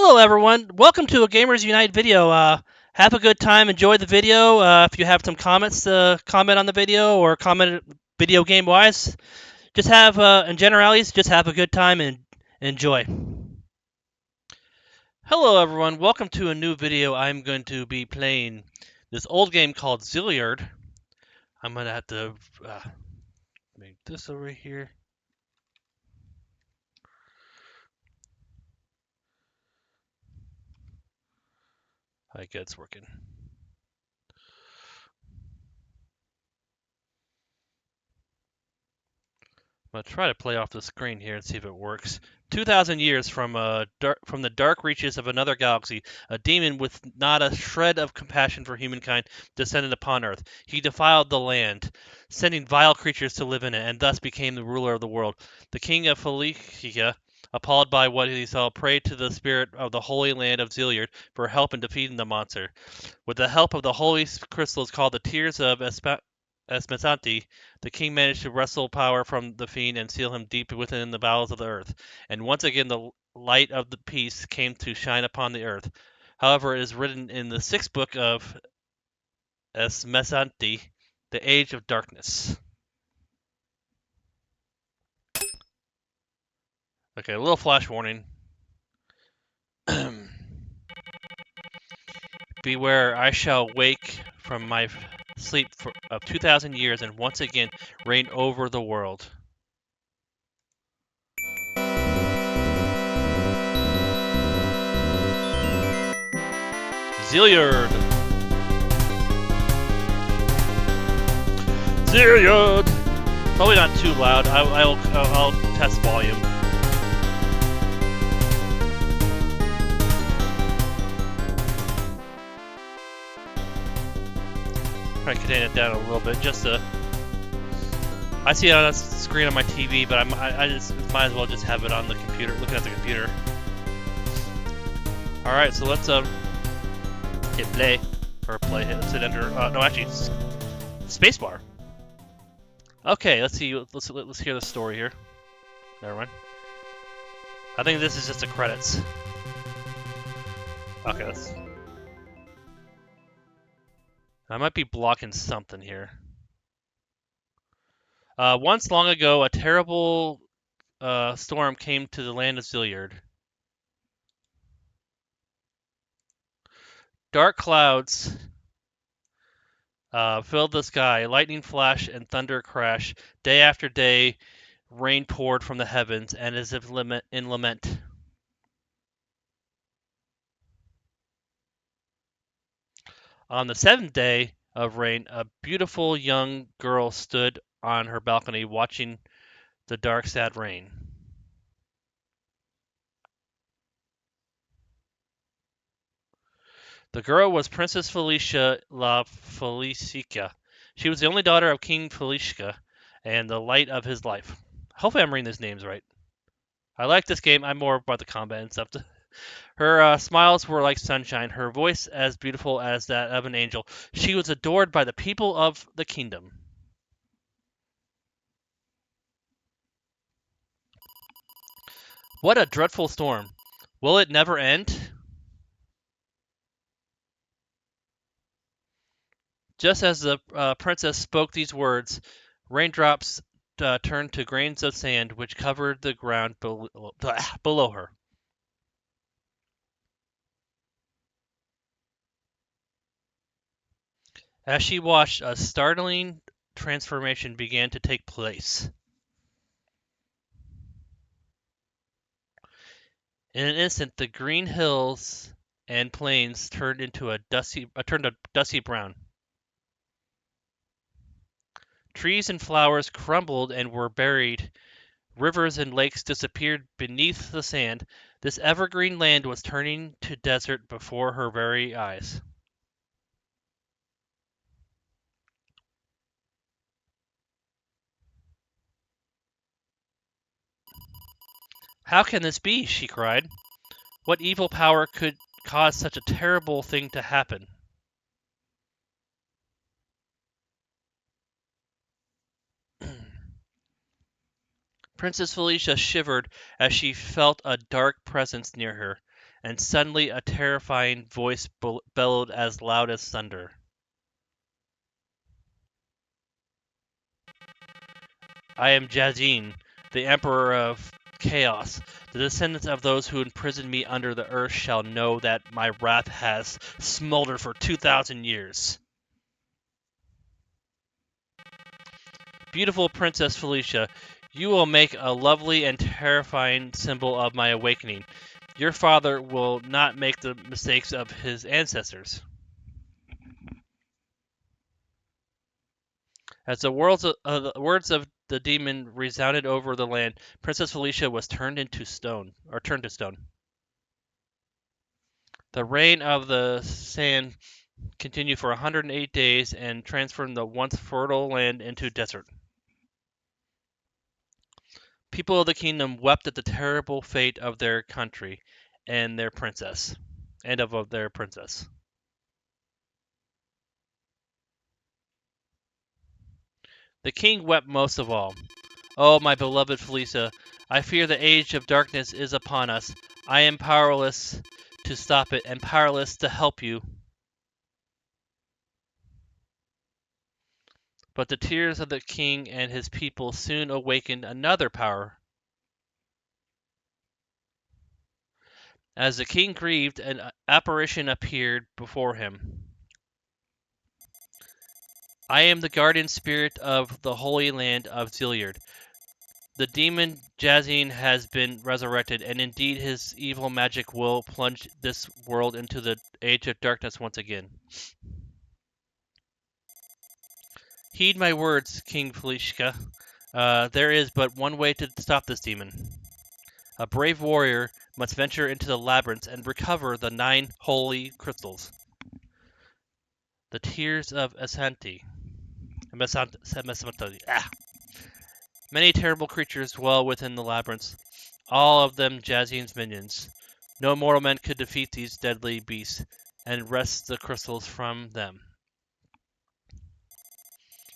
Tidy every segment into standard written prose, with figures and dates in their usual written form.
Hello, everyone. Welcome to a Gamers Unite video. Have a good time. Enjoy the video. If you have some comments to comment on the video or comment video game wise, just have, in generalities, just have a good time and enjoy. Hello, everyone. Welcome to a new video. I'm going to be playing this old game called Zeliard. I'm going to have to make this over here. I guess it's working. I'm gonna try to play off the screen here and see if it works. 2,000 years from the dark reaches of another galaxy, a demon with not a shred of compassion for humankind descended upon Earth. He defiled the land, sending vile creatures to live in it, and thus became the ruler of the world. The king of Philicia, appalled by what he saw, prayed to the spirit of the holy land of Zeliard for help in defeating the monster. With the help of the holy crystals called the Tears of Esmesanti, the king managed to wrestle power from the fiend and seal him deep within the bowels of the earth. And once again the light of the peace came to shine upon the earth. However, it is written in the sixth book of Esmesanti, the Age of Darkness. Okay, a little flash warning. Beware, I shall wake from my sleep of 2,000 years and once again reign over the world. Zeliard! Zeliard! Probably not too loud. I'll test volume. Try to contain it down a little bit, just to. I see it on the screen on my TV, but I just might as well just have it on the computer, looking at the computer. All right, so let's hit play or play. Let's hit enter. No, actually, spacebar. Okay, let's see. Let's hear the story here. Never mind. I think this is just the credits. Okay, I might be blocking something here. Once long ago, a terrible storm came to the land of Zeliard. Dark clouds filled the sky. Lightning flash and thunder crash. Day after day, rain poured from the heavens, and as if in lament. On the seventh day of rain, a beautiful young girl stood on her balcony watching the dark, sad rain. The girl was Princess Felicia La Felicica. She was the only daughter of King Felicia and the light of his life. Hopefully I'm reading these names right. I like this game. I'm more about the combat and stuff. Her smiles were like sunshine, her voice as beautiful as that of an angel. She was adored by the people of the kingdom. What a dreadful storm. Will it never end? Just as the princess spoke these words, raindrops turned to grains of sand which covered the ground below her. As she watched, a startling transformation began to take place. In an instant, the green hills and plains turned a dusty brown. Trees and flowers crumbled and were buried. Rivers and lakes disappeared beneath the sand. This evergreen land was turning to desert before her very eyes. How can this be? She cried. What evil power could cause such a terrible thing to happen? Princess Felicia shivered as she felt a dark presence near her. and suddenly a terrifying voice bellowed as loud as thunder. I am Jazin, the Emperor of Chaos. The descendants of those who imprisoned me under the earth shall know that my wrath has smoldered for 2,000 years. Beautiful Princess Felicia, you will make a lovely and terrifying symbol of my awakening. Your father will not make the mistakes of his ancestors. As the words of the demon resounded over the land, Princess Felicia was turned to stone. The rain of the sand continued for 108 days and transformed the once fertile land into desert. People of the kingdom wept at the terrible fate of their country and their princess, and of their princess. The king wept most of all. Oh, my beloved Felicia, I fear the age of darkness is upon us. I am powerless to stop it and powerless to help you. But the tears of the king and his people soon awakened another power. As the king grieved, an apparition appeared before him. I am the guardian spirit of the holy land of Zeliard. The demon Jazin has been resurrected, and indeed his evil magic will plunge this world into the age of darkness once again. Heed my words, King Felishka. There is but one way to stop this demon. A brave warrior must venture into the labyrinth and recover the 9 holy crystals. The tears of Asanti. Many terrible creatures dwell within the labyrinth, all of them Jazin's minions. No mortal man could defeat these deadly beasts and wrest the crystals from them.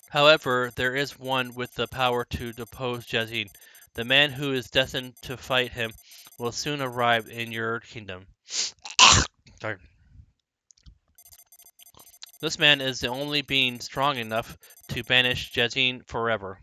However, there is one with the power to depose Jazin. The man who is destined to fight him will soon arrive in your kingdom. Sorry. This man is the only being strong enough to banish Jazin forever.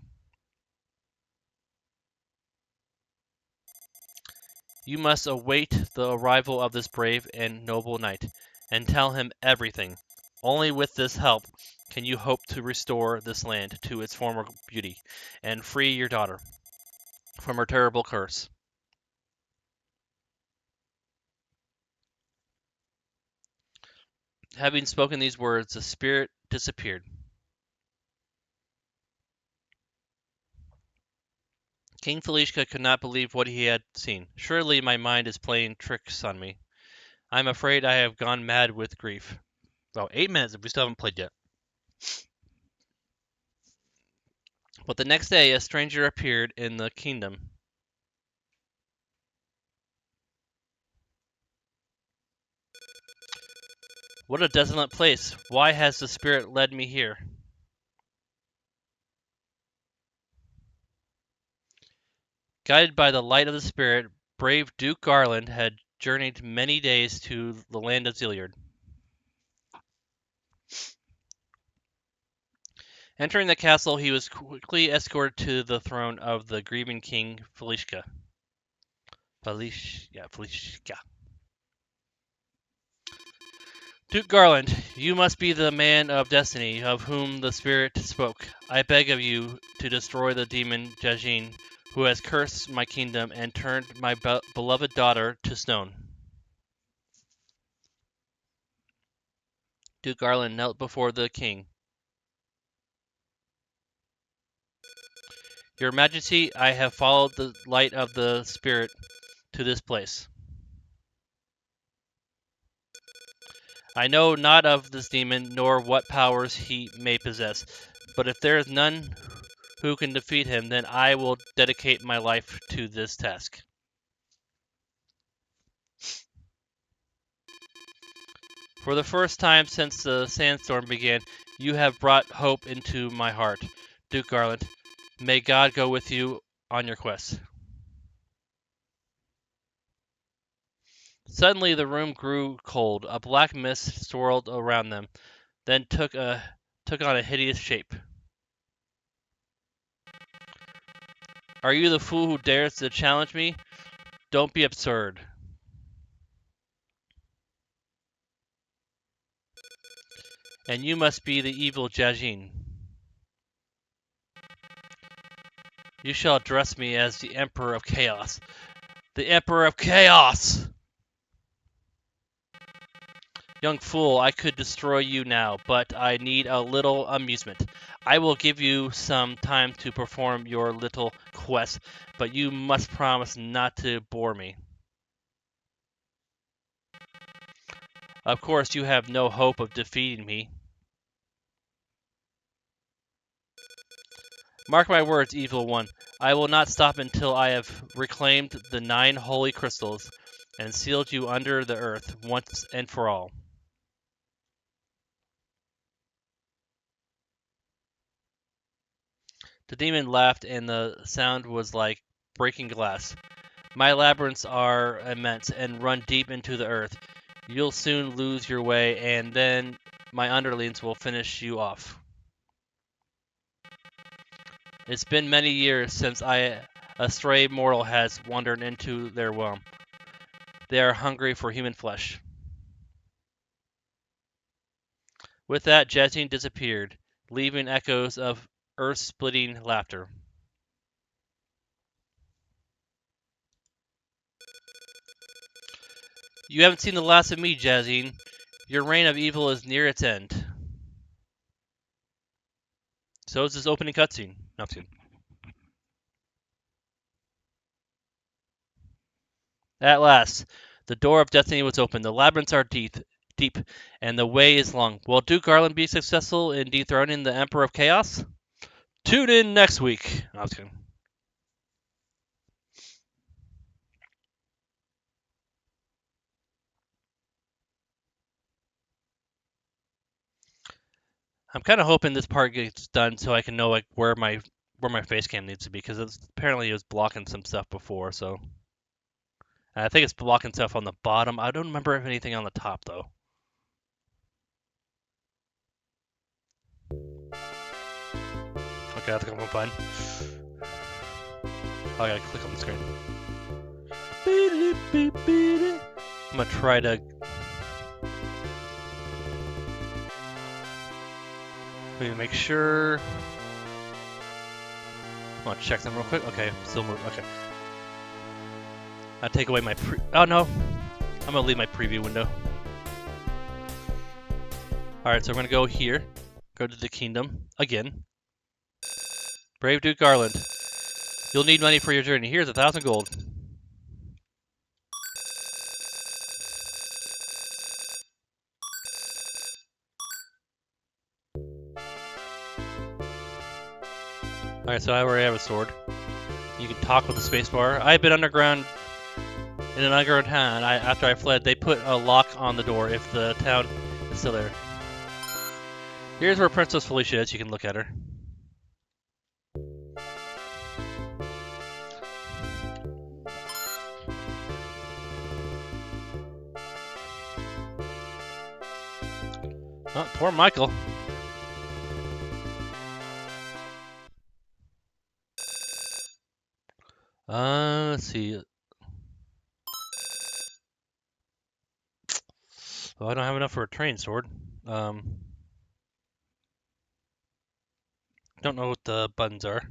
You must await the arrival of this brave and noble knight, and tell him everything. Only with this help can you hope to restore this land to its former beauty, and free your daughter from her terrible curse. Having spoken these words, the spirit disappeared. King Felishka could not believe what he had seen. Surely my mind is playing tricks on me. I'm afraid I have gone mad with grief. Well, 8 minutes if we still haven't played yet. But the next day a stranger appeared in the kingdom. What a desolate place! Why has the spirit led me here? Guided by the light of the spirit, brave Duke Garland had journeyed many days to the land of Zeliard. Entering the castle, he was quickly escorted to the throne of the grieving king Felishka. Felishka. Duke Garland, you must be the man of destiny of whom the spirit spoke. I beg of you to destroy the demon Jazin, who has cursed my kingdom and turned my beloved daughter to stone. Duke Garland knelt before the king. Your Majesty, I have followed the light of the spirit to this place. I know not of this demon, nor what powers he may possess, but if there is none who can defeat him, then I will dedicate my life to this task. For the first time since the sandstorm began, you have brought hope into my heart, Duke Garland. May God go with you on your quest. Suddenly the room grew cold. A black mist swirled around them, then took on a hideous shape. Are you the fool who dares to challenge me? Don't be absurd. And you must be the evil Jajin. You shall address me as the Emperor of Chaos. The Emperor of Chaos! Young fool, I could destroy you now, but I need a little amusement. I will give you some time to perform your little quest, but you must promise not to bore me. Of course, you have no hope of defeating me. Mark my words, evil one. I will not stop until I have reclaimed the 9 holy crystals and sealed you under the earth once and for all. The demon laughed, and the sound was like breaking glass. My labyrinths are immense and run deep into the earth. You'll soon lose your way, and then my underlings will finish you off. It's been many years since a stray mortal has wandered into their realm. They are hungry for human flesh. With that, Jazine disappeared, leaving echoes of earth-splitting laughter. You haven't seen the last of me, Jazine. Your reign of evil is near its end. So is this opening cutscene. No, I'm kidding. At last, the door of destiny was opened. The labyrinths are deep, and the way is long. Will Duke Garland be successful in dethroning the Emperor of Chaos? Tune in next week. No, I was kidding. I'm kind of hoping this part gets done so I can know like where my face cam needs to be because apparently it was blocking some stuff before. So I think it's blocking stuff on the bottom. I don't remember if anything on the top though. Okay, I think I'm fine. Oh, I gotta click on the screen. I'm gonna try to. Let me make sure. I want to check them real quick. Okay, still moving. Okay. I take away my Oh no, I'm gonna leave my preview window. All right, so we're gonna go here. Go to the kingdom again. Brave Duke Garland. You'll need money for your journey. Here's 1,000 gold. Alright, so I already have a sword. You can talk with the spacebar. I've been underground in an underground town. After I fled, they put a lock on the door if the town is still there. Here's where Princess Felicia is. You can look at her. Oh, poor Michael. Let's see. Oh, I don't have enough for a train sword. Don't know what the buttons are.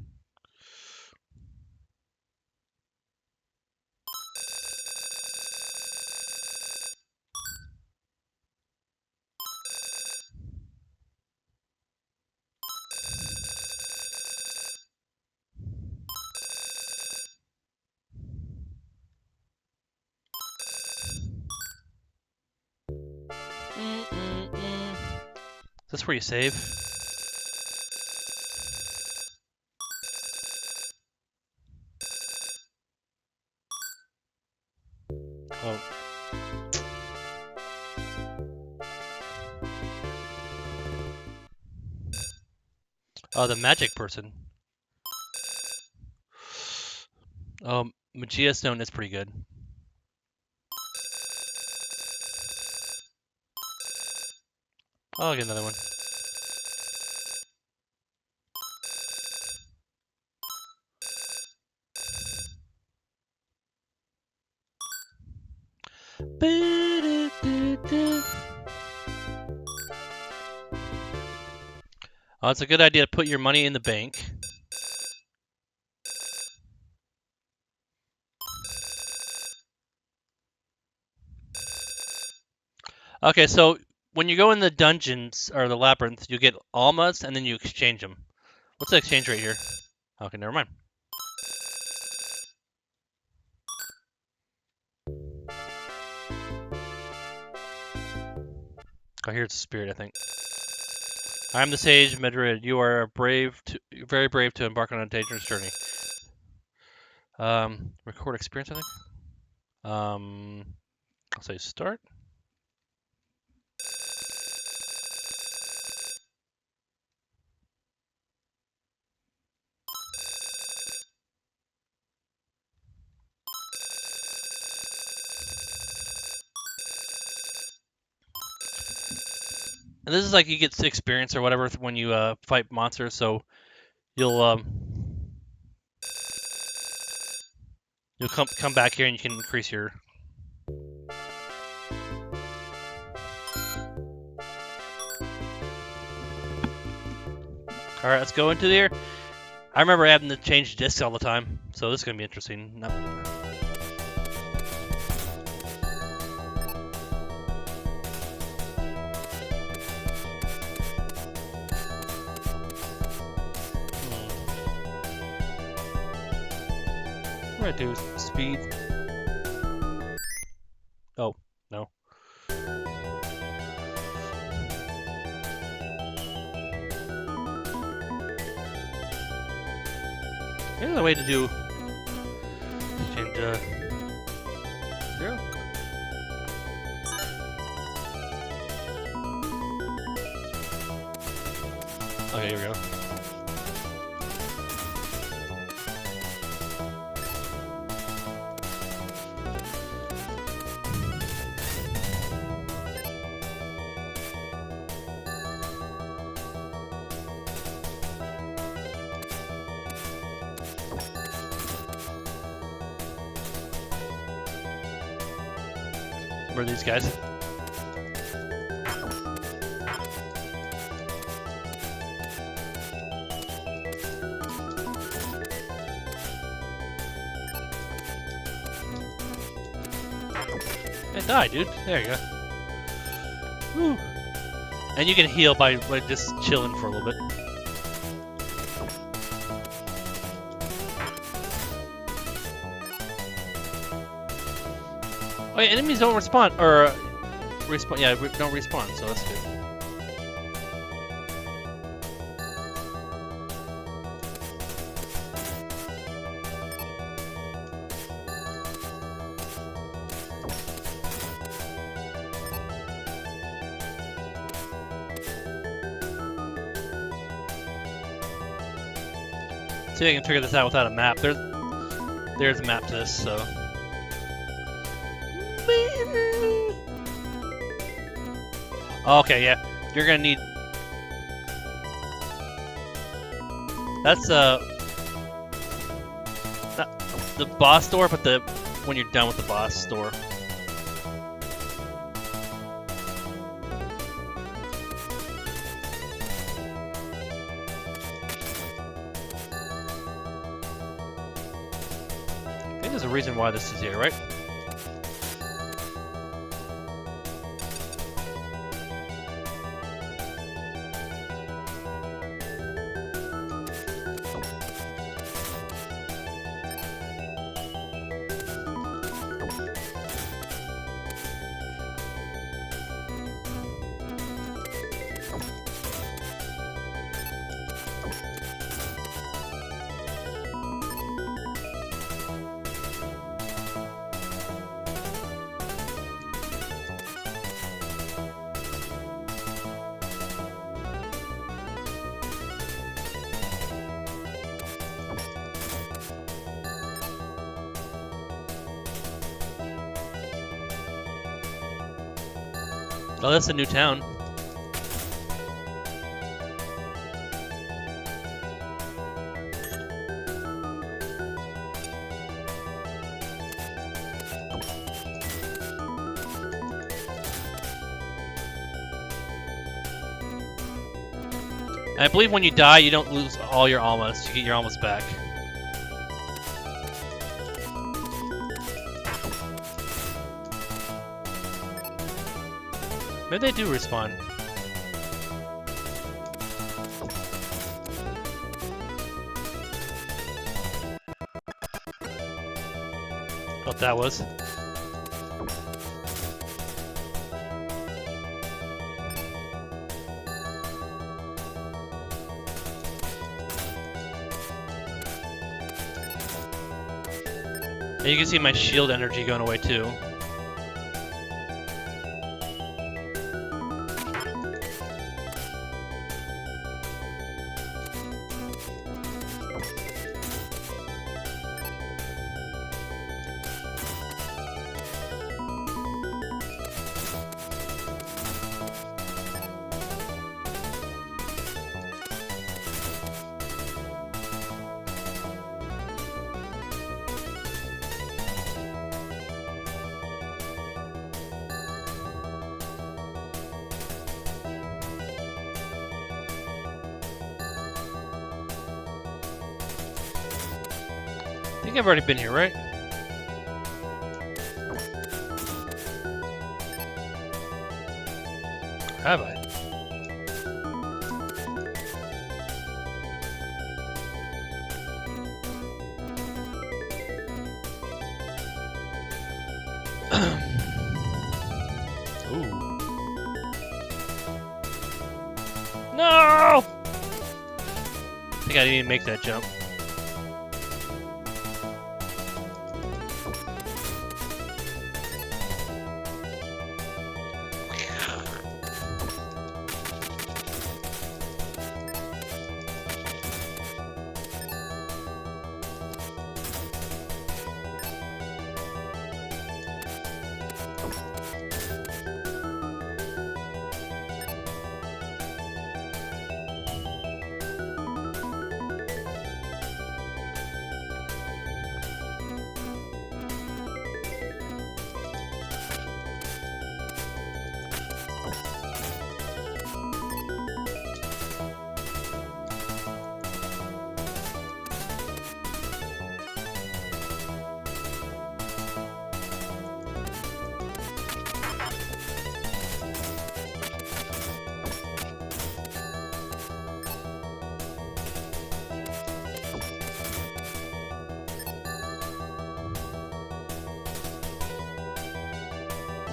Is this where you save? Oh. Oh, the magic person. Magia Stone is pretty good. I'll get another one. Oh, it's a good idea to put your money in the bank. Okay, so when you go in the dungeons or the labyrinth, you get almas and then you exchange them. What's the exchange rate here? Okay, never mind. Oh, here's the spirit, I think. I am the sage, Medrid. You are very brave to embark on a dangerous journey. Record experience, I think. I'll say start. And this is like you get experience or whatever when you fight monsters, so you'll come back here and you can increase your. All right, let's go into there. I remember having to change discs all the time, so this is gonna be interesting. No. What do I do? Speed. Oh, no. There's another way to do. Change, 0. Okay, here we go. Remember these guys? Hey, die, dude. There you go. Woo. And you can heal by just chilling for a little bit. Oh yeah, enemies don't respawn, or respawn. Yeah, don't respawn, so that's good. See if I can figure this out without a map. There's a map to this, so. Okay, yeah. You're gonna need. That's the boss door, but when you're done with the boss door. I think there's a reason why this is here, right? Oh, that's a new town. And I believe when you die, you don't lose all your almas. You get your almas back. Maybe they do respawn. What that was. And you can see my shield energy going away too. I think I've already been here, right? Have I? Ooh. No! I think I didn't even make that jump.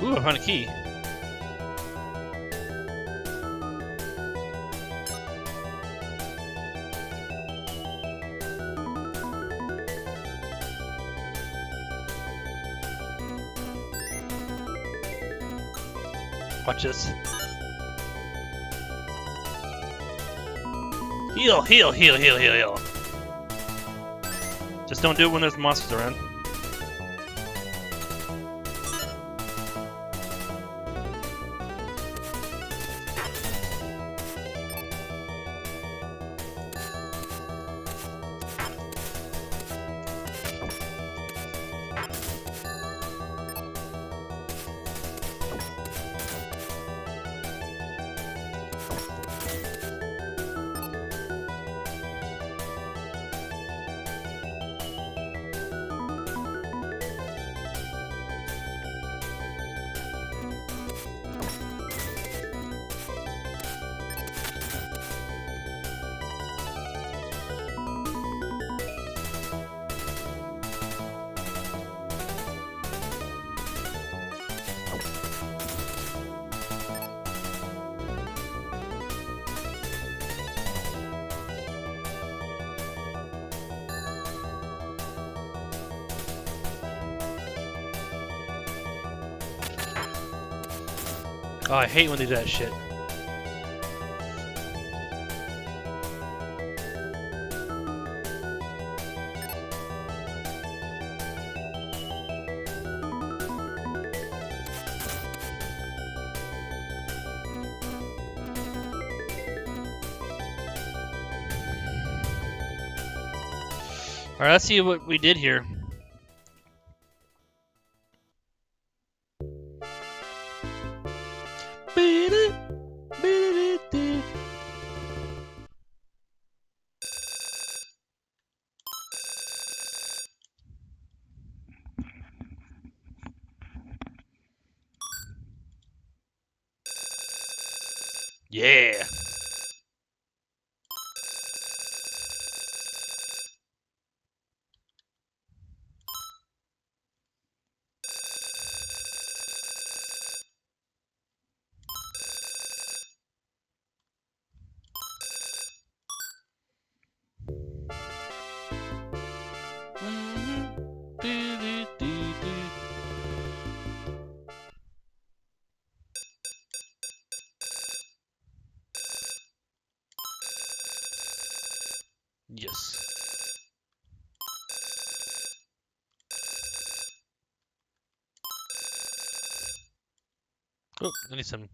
Ooh, I found a key. Watch this. Heal, heal, heal, heal, heal, heal. Just don't do it when there's monsters around. Oh, I hate when they do that shit. Alright, let's see what we did here. Yeah. Yes. Oh, I need some.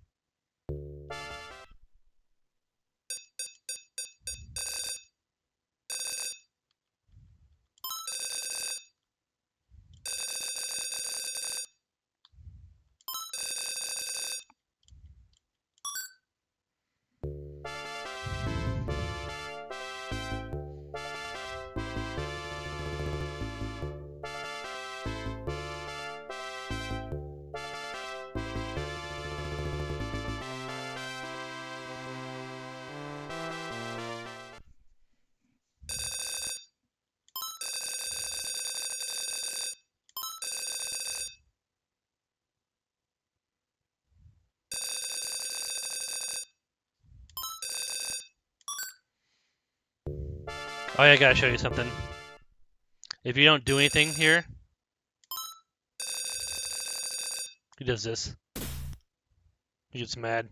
Oh yeah, I gotta show you something. If you don't do anything here, he does this. He gets mad.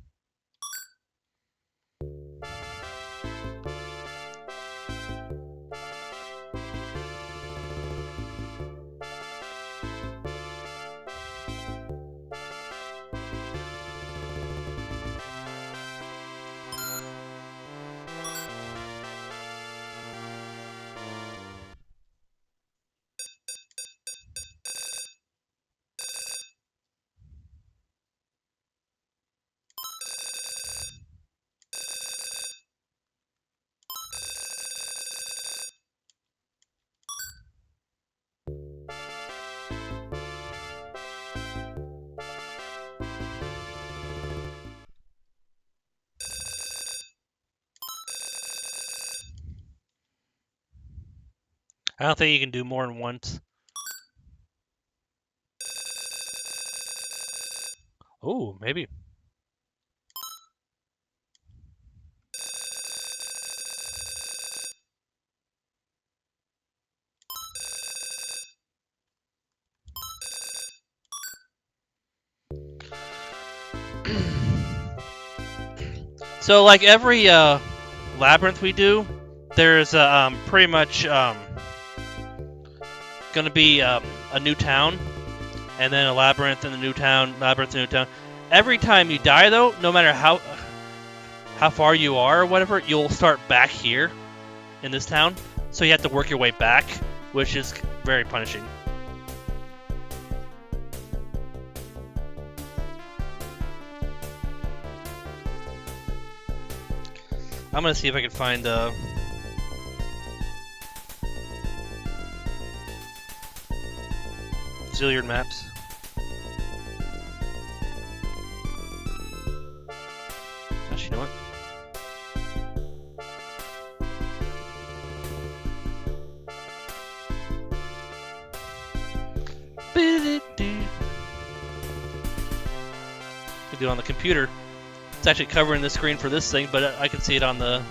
I don't think you can do more than once. Oh, maybe. So, like every labyrinth we do, there's pretty much gonna be a new town, and then a labyrinth in the new town, labyrinth in the new town. Every time you die, though, no matter how far you are or whatever, you'll start back here in this town. So you have to work your way back, which is very punishing. I'm gonna see if I can find Zeliard maps. Actually, you know what? Could do it on the computer. It's actually covering the screen for this thing, but I can see it on the...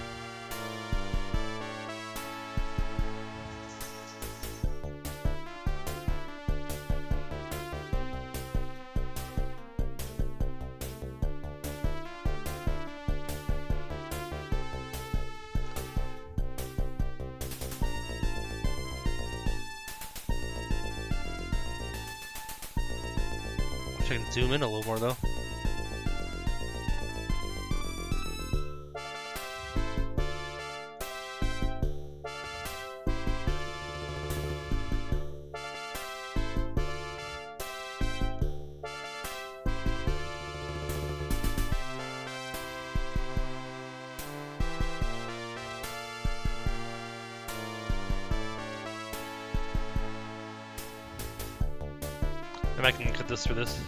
Wish I can zoom in a little more, though. Maybe I can cut this through this.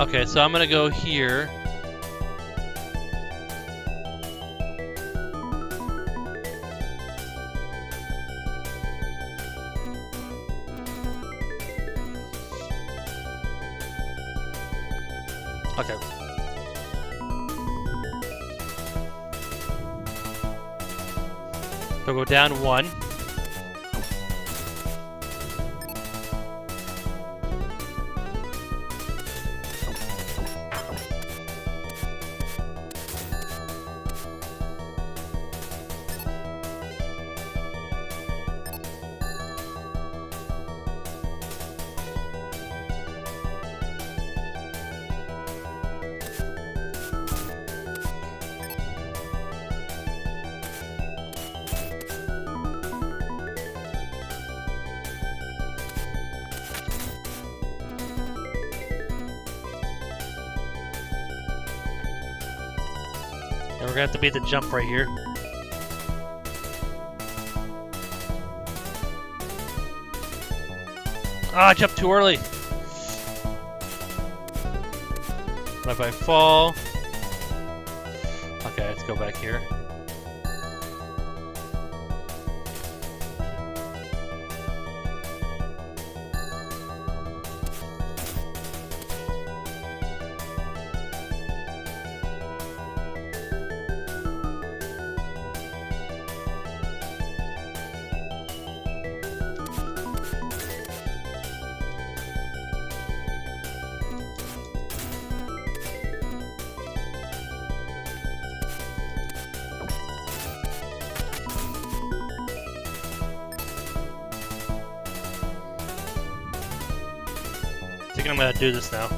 Okay, so I'm gonna go here. Okay. So go down 1. And we're gonna have to beat the jump right here. Ah, I jumped too early. What if I fall? Okay, let's go back here. I think I'm gonna do this now.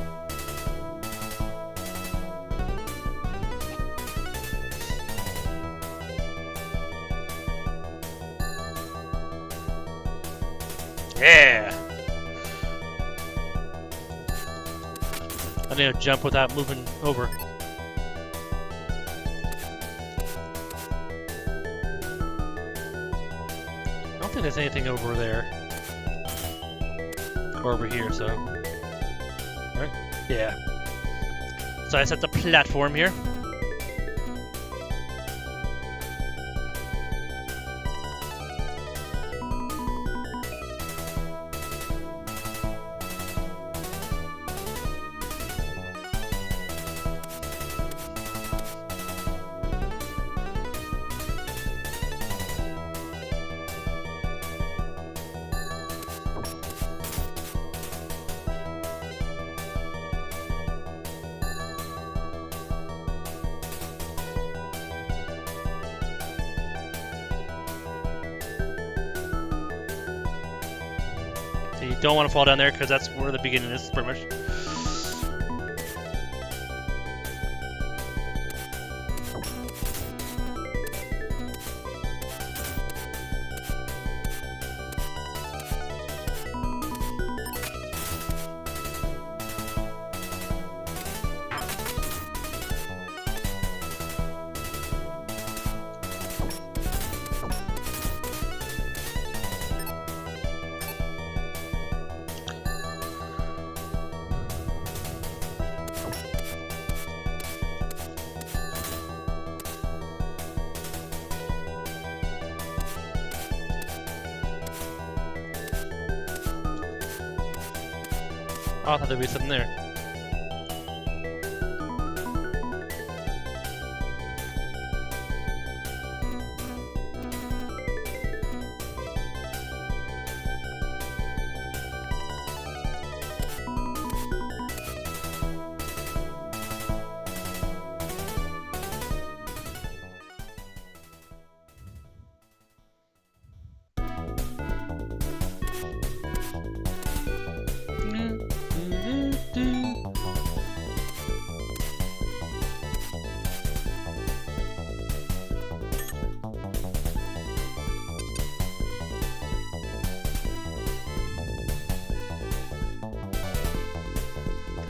Yeah! I need to jump without moving over. I don't think there's anything over there. Or over here, so. Right? Yeah. So I set the platform here. So you don't want to fall down there because that's where the beginning is, pretty much. Oh, I thought there'd be something there.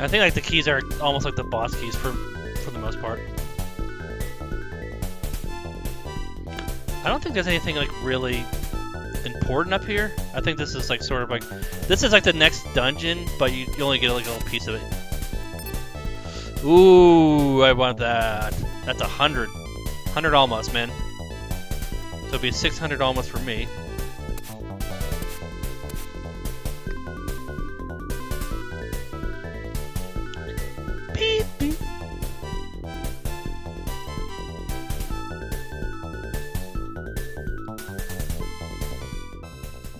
I think like the keys are almost like the boss keys for the most part. I don't think there's anything like really important up here. I think this is like sort of like this is like the next dungeon, but you only get like a little piece of it. Ooh, I want that. That's 100. 100 almost, man. So it'll be 600 almost for me. Beep, beep.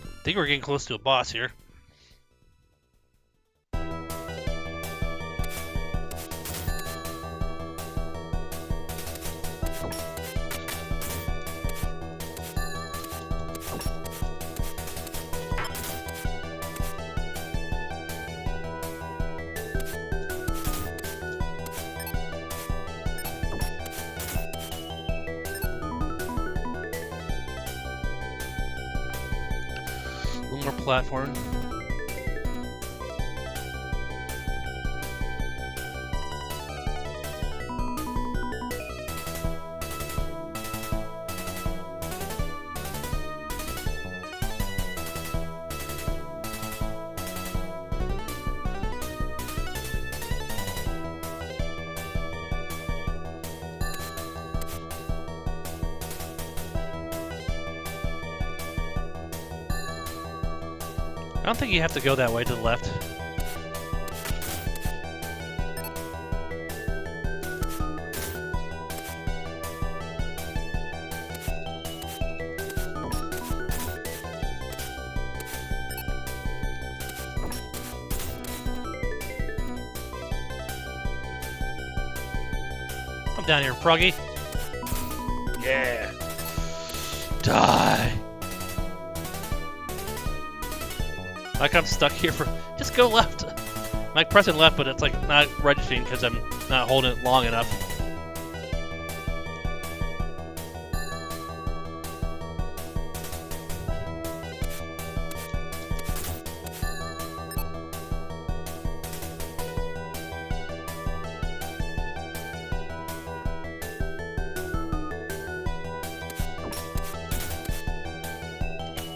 I think we're getting close to a boss here. A little more platform. I don't think you have to go that way to the left. I'm down here, Froggy. Yeah. Die. Like I'm stuck here for. Just go left. I'm like pressing left, but it's like not registering because I'm not holding it long enough.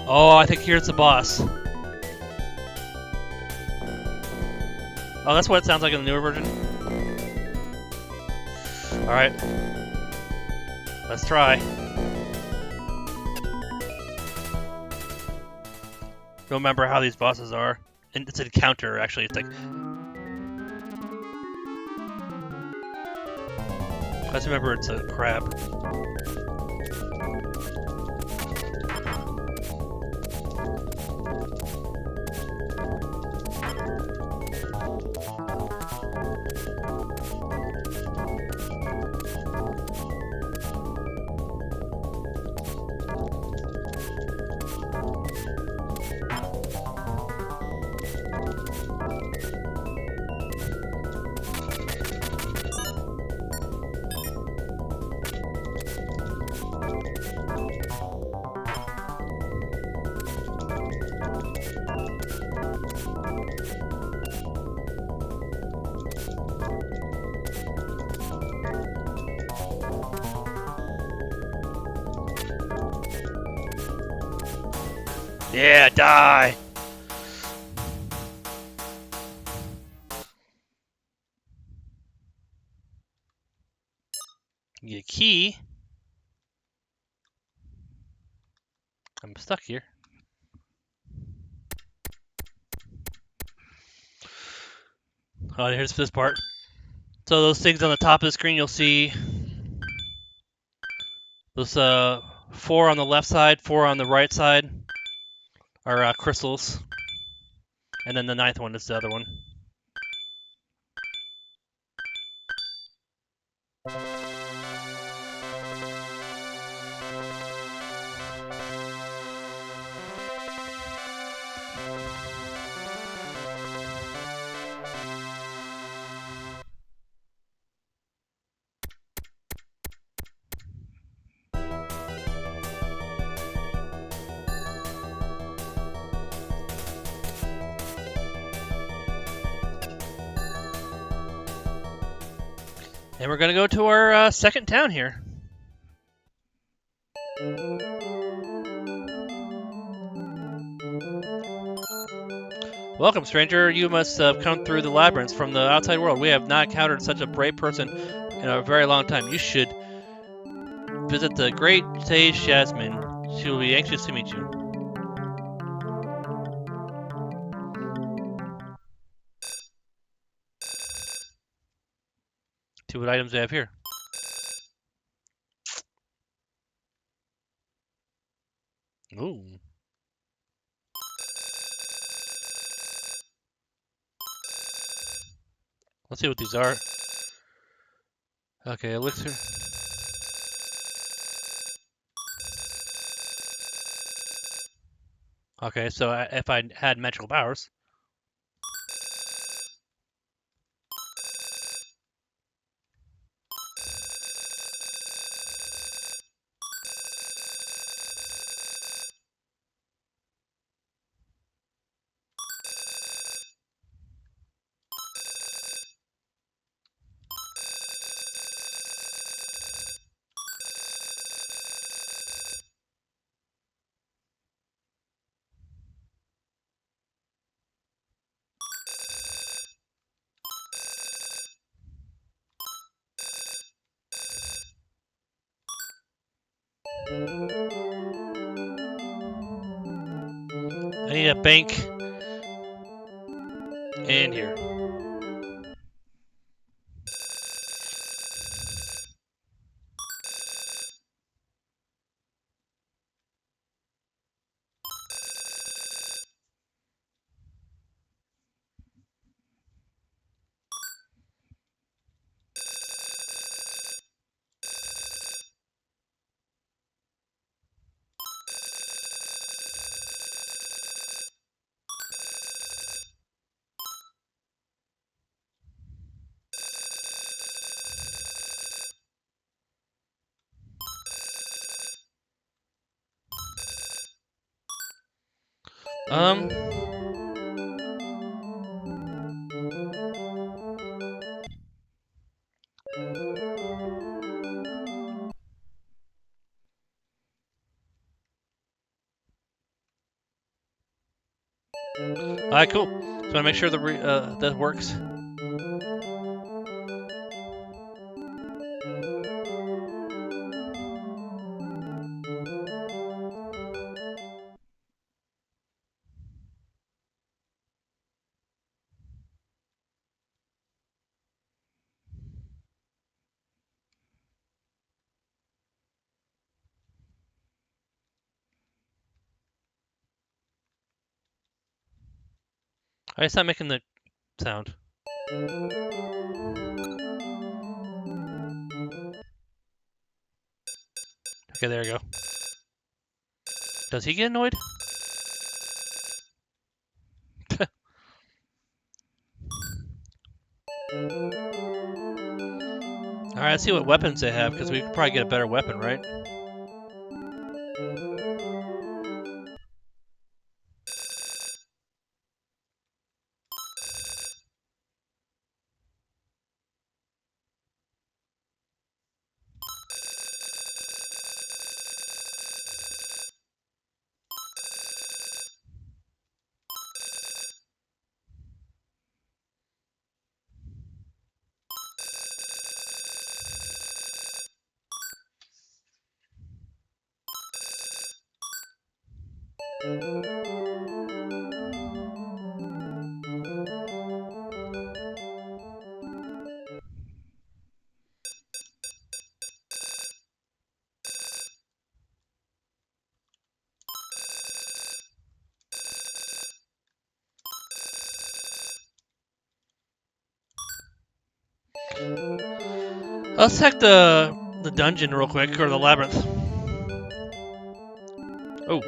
Oh, I think here's the boss. Oh, that's what it sounds like in the newer version? Alright. Let's try. Remember how these bosses are. And it's a counter, actually. It's like... Let's remember it's a crab. Yeah, die! Get a key. I'm stuck here. Oh, here's this part. So those things on the top of the screen, you'll see those 4 on the left side, 4 on the right side are crystals. And then the 9th one is the other one. And we're gonna go to our second town here. Welcome, stranger. You must have come through the labyrinths from the outside world. We have not encountered such a brave person in a very long time. You should visit the great sage Jasmine. She will be anxious to meet you. See what items we have here. Ooh. Let's see what these are. Okay, elixir. Okay, so if I had magical powers. I need a bank and here. Um. Alright, cool. So I want to make sure that works. Alright, stop making the sound. Okay, there you go. Does he get annoyed? Alright, let's see what weapons they have, because we could probably get a better weapon, right? Let's check the dungeon real quick, or the labyrinth. Oh.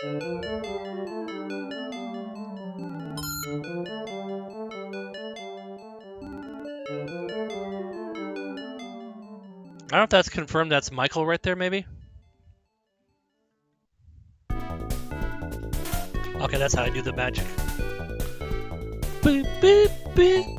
I don't know if that's confirmed. That's Michael right there, maybe? Okay, that's how I do the magic. Boop, boop, boop.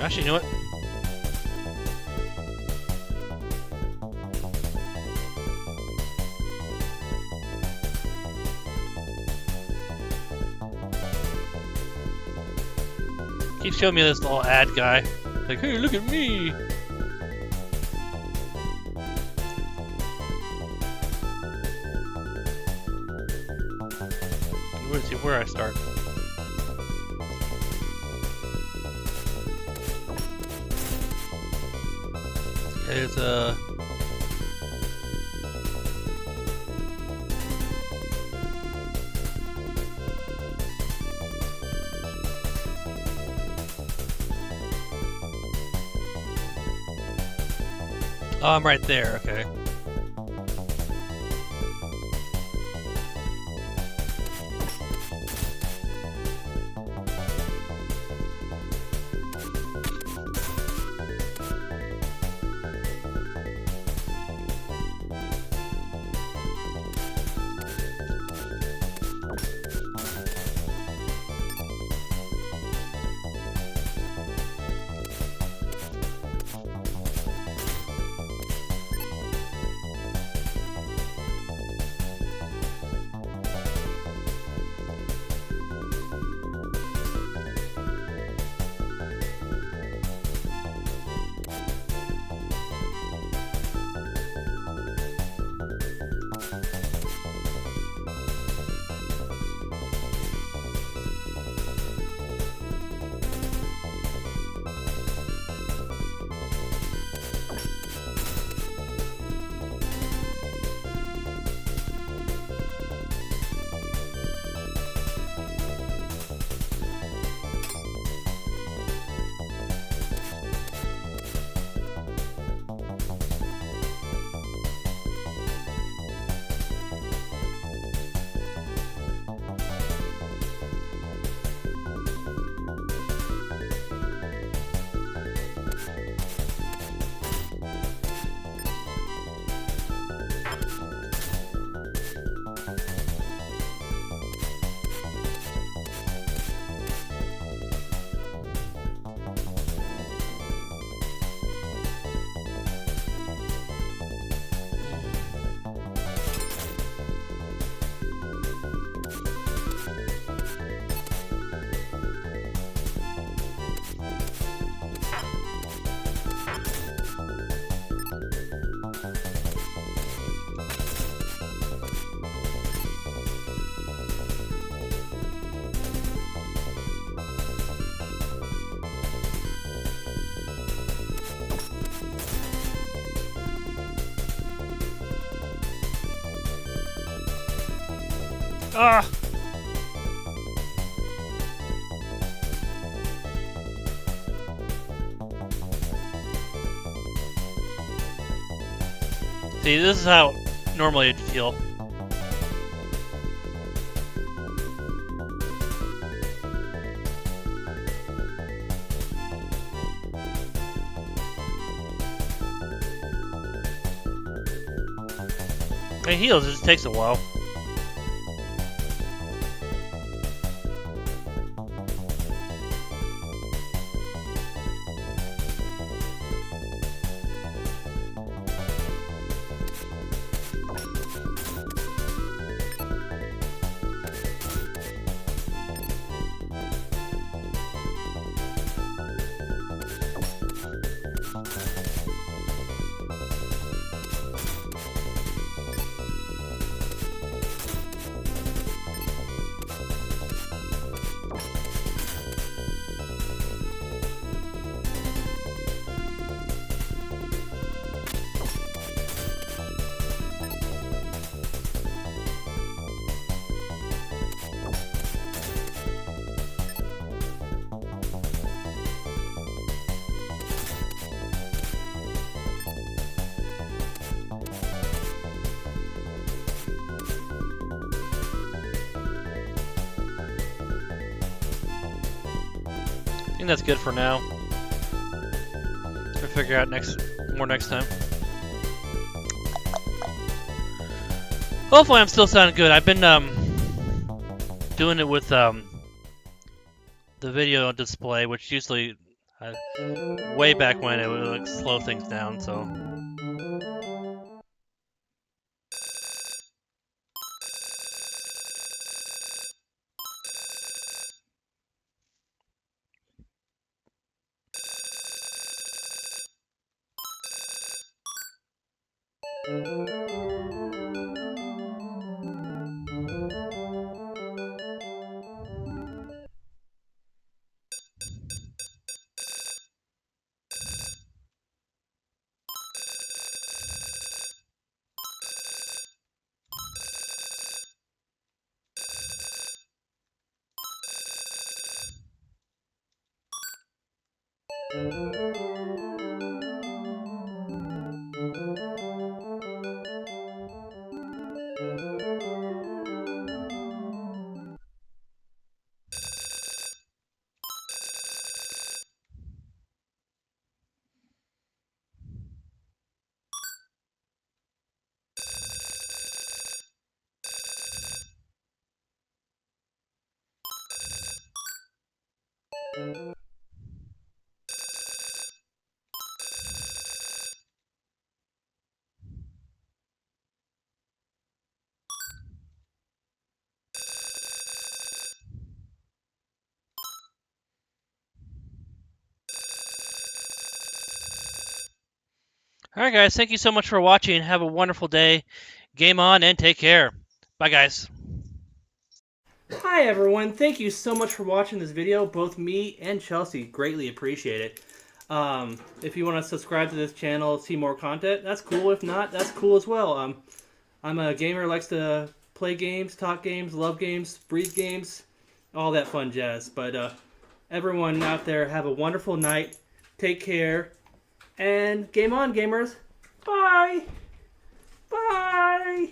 Actually, you know what? Keep showing me this little ad guy. Like, hey, look at me! Let's see where I start. There's a... Oh, I'm right there, okay. Ah! See, this is how normally it'd feel. It heals, it just takes a while. think that's good for now. We'll figure out more next time. Hopefully I'm still sounding good. I've been doing it with the video display, which usually way back when it would like slow things down, so. Alright guys, thank you so much for watching. Have a wonderful day. Game on and take care. Bye guys. Hi everyone, thank you so much for watching this video. Both me and Chelsea greatly appreciate it. If you want to subscribe to this channel, see more content, that's cool. If not, that's cool as well. I'm a gamer who likes to play games, talk games, love games, breathe games, all that fun jazz. But everyone out there, have a wonderful night. Take care. And game on, gamers. Bye. Bye.